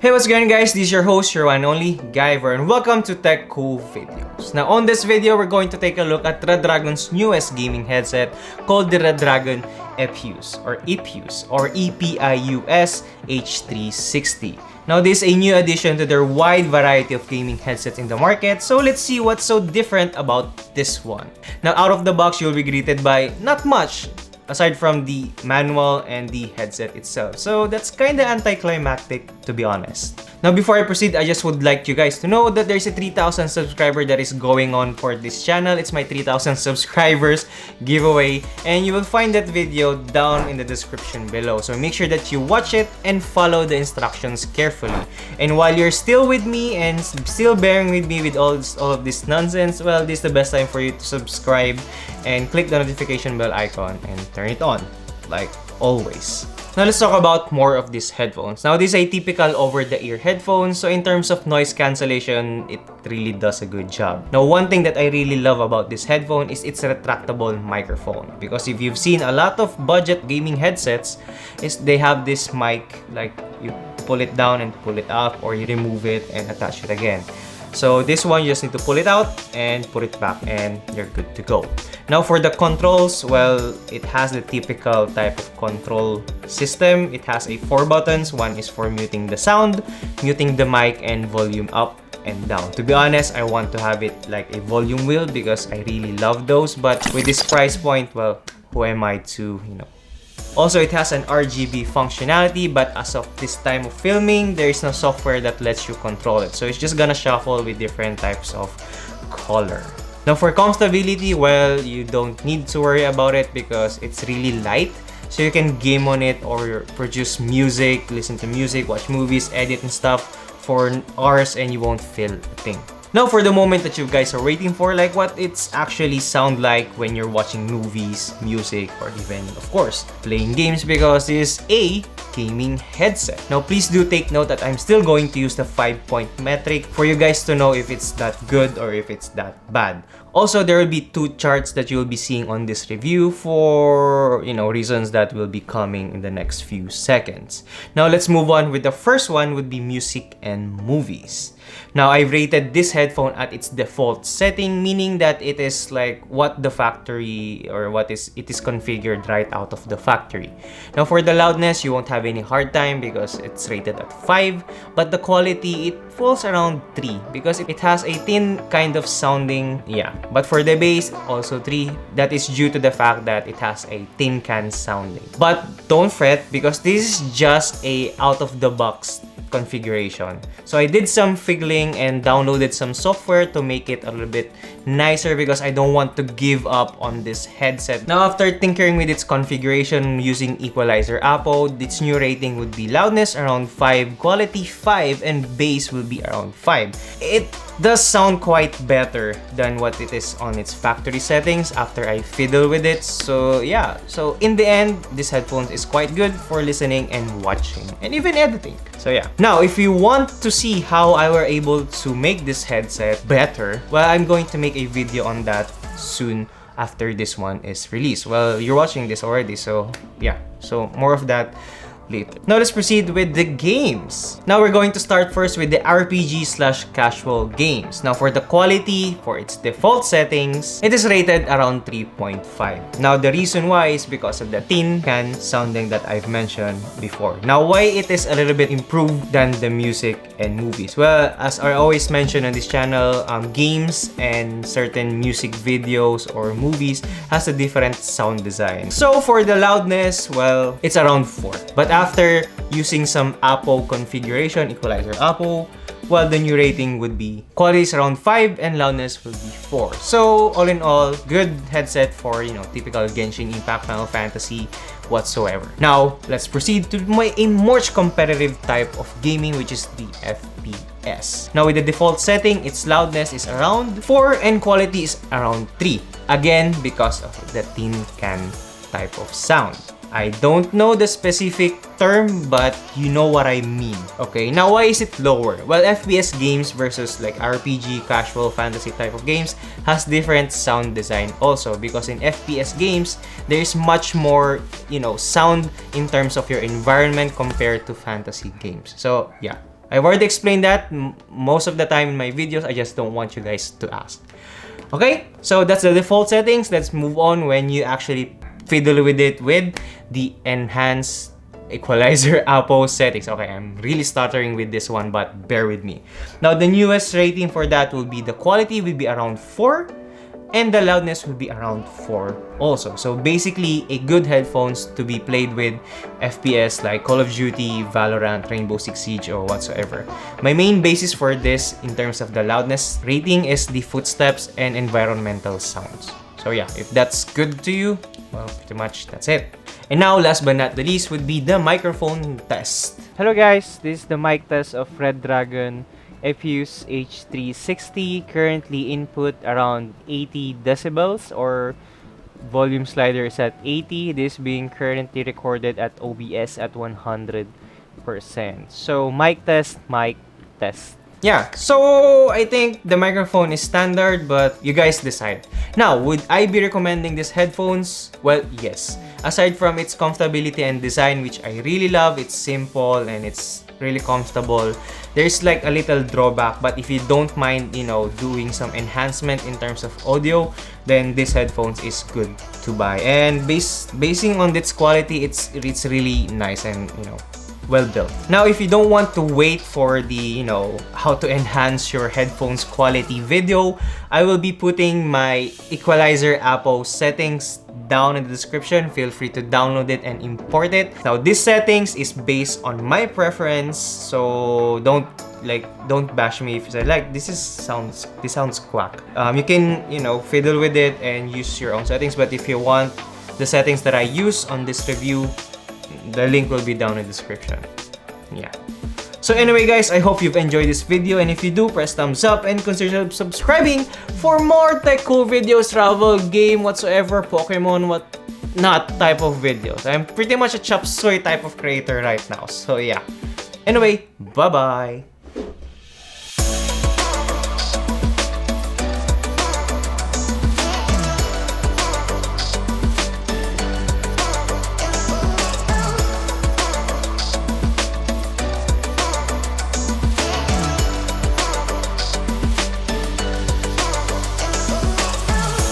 Hey, what's going on, guys? This is your host, your one and only Guyver, and welcome to Tech Cool Videos. Now, on this video, we're going to take a look at Redragon's newest gaming headset called the Redragon Epeius H360. Now, this is a new addition to their wide variety of gaming headsets in the market, so let's see what's so different about this one. Now, out of the box, you'll be greeted by not much aside from the manual and the headset itself. So that's kinda anticlimactic, to be honest. Now, before I proceed, I just would like you guys to know that there's a 3,000 subscriber that is going on for this channel. It's my 3,000 subscribers giveaway, and you will find that video down in the description below. So make sure that you watch it and follow the instructions carefully. And while you're still with me and still bearing with me with all of this nonsense, well, this is the best time for you to subscribe and click the notification bell icon and turn it on, like always. Now, let's talk about more of these headphones. Now, this is a typical over-the-ear headphone, so in terms of noise cancellation, it really does a good job. Now, one thing that I really love about this headphone is its retractable microphone. Because if you've seen a lot of budget gaming headsets, they have this mic, like you pull it down and pull it up, or you remove it and attach it again. So this one, you just need to pull it out and put it back and you're good to go. Now for the controls, well, it has the typical type of control system. It has 4 buttons. One is for muting the sound, muting the mic, and volume up and down. To be honest, I want to have it like a volume wheel because I really love those. But with this price point, well, who am I to, Also, it has an RGB functionality, but as of this time of filming, there is no software that lets you control it. So it's just gonna shuffle with different types of color. Now for comfortability, well, you don't need to worry about it because it's really light. So you can game on it or produce music, listen to music, watch movies, edit and stuff for hours and you won't feel a thing. Now for the moment that you guys are waiting for, like what it's actually sound like when you're watching movies, music, or even, of course, playing games, because this is a gaming headset. Now please do take note that I'm still going to use the 5-point metric for you guys to know if it's that good or if it's that bad. Also, there will be 2 charts that you'll be seeing on this review for, reasons that will be coming in the next few seconds. Now, let's move on with the first one would be music and movies. Now, I've rated this headphone at its default setting, meaning that it is like what the factory or it is configured right out of the factory. Now, for the loudness, you won't have any hard time because it's rated at 5, but the quality, it falls around 3 because it has a thin kind of sounding, But for the bass, also 3. That is due to the fact that it has a tin can sounding. But don't fret because this is just a out-of-the-box configuration. So I did some fiddling and downloaded some software to make it a little bit nicer because I don't want to give up on this headset. Now, after tinkering with its configuration using Equalizer APO, its new rating would be loudness around 5, quality 5, and bass will be around 5. It does sound quite better than what it is on its factory settings after I fiddle with it. So yeah, so in the end, this headphones is quite good for listening and watching and even editing. So yeah. Now, if you want to see how I were able to make this headset better, well, I'm going to make a video on that soon after this one is released. Well, you're watching this already, so yeah. So more of that later. Now let's proceed with the games. Now we're going to start first with the RPG/casual games. Now for the quality, for its default settings, it is rated around 3.5. Now the reason why is because of the tin can sounding that I've mentioned before. Now why it is a little bit improved than the music and movies? Well, as I always mention on this channel, games and certain music videos or movies has a different sound design. So for the loudness, well, it's around 4. But after using some APO configuration, Equalizer APO, well, the new rating would be quality is around 5 and loudness will be 4. So all in all, good headset for, typical Genshin Impact, Final Fantasy, whatsoever. Now, let's proceed to a more competitive type of gaming, which is the FPS. Now, with the default setting, its loudness is around 4 and quality is around 3. Again, because of the tin can type of sound. I don't know the specific term, but you know what I mean. Okay, now why is it lower? Well, FPS games versus like RPG, casual, fantasy type of games has different sound design also, because in FPS games, there is much more, sound in terms of your environment compared to fantasy games. So yeah, I've already explained that most of the time in my videos. I just don't want you guys to ask. Okay, so that's the default settings. Let's move on when you actually fiddle with it with the enhanced Equalizer APO settings. Okay, I'm really stuttering with this one, but bear with me. Now, the newest rating for that will be the quality will be around 4, and the loudness will be around 4 also. So basically, a good headphones to be played with FPS like Call of Duty, Valorant, Rainbow Six Siege, or whatsoever. My main basis for this in terms of the loudness rating is the footsteps and environmental sounds. So yeah, if that's good to you, well, pretty much that's it. And now, last but not the least, would be the microphone test. Hello guys, this is the mic test of Redragon Epeius H360. Currently input around 80 decibels, or volume slider is at 80. This being currently recorded at OBS at 100%. So mic test, mic test. Yeah, so I think the microphone is standard, but you guys decide. Now, would I be recommending these headphones? Well, yes. Aside from its comfortability and design, which I really love, it's simple and it's really comfortable. There's like a little drawback, but if you don't mind, you know, doing some enhancement in terms of audio, then this headphones is good to buy. And basing on its quality, it's really nice and, you know, well built. Now, if you don't want to wait for the, you know, how to enhance your headphones quality video, I will be putting my Equalizer APO settings down in the description. Feel free to download it and import it. Now, this settings is based on my preference, so don't bash me if you say like this sounds quack. You can, you know, fiddle with it and use your own settings, but if you want the settings that I use on this review, the link will be down in the description. Yeah. So anyway guys, I hope you've enjoyed this video, and if you do, press thumbs up and consider subscribing for more tech cool videos, travel, game, whatsoever, Pokemon, what not type of videos. I'm pretty much a chop suey type of creator right now. So yeah. Anyway, bye-bye.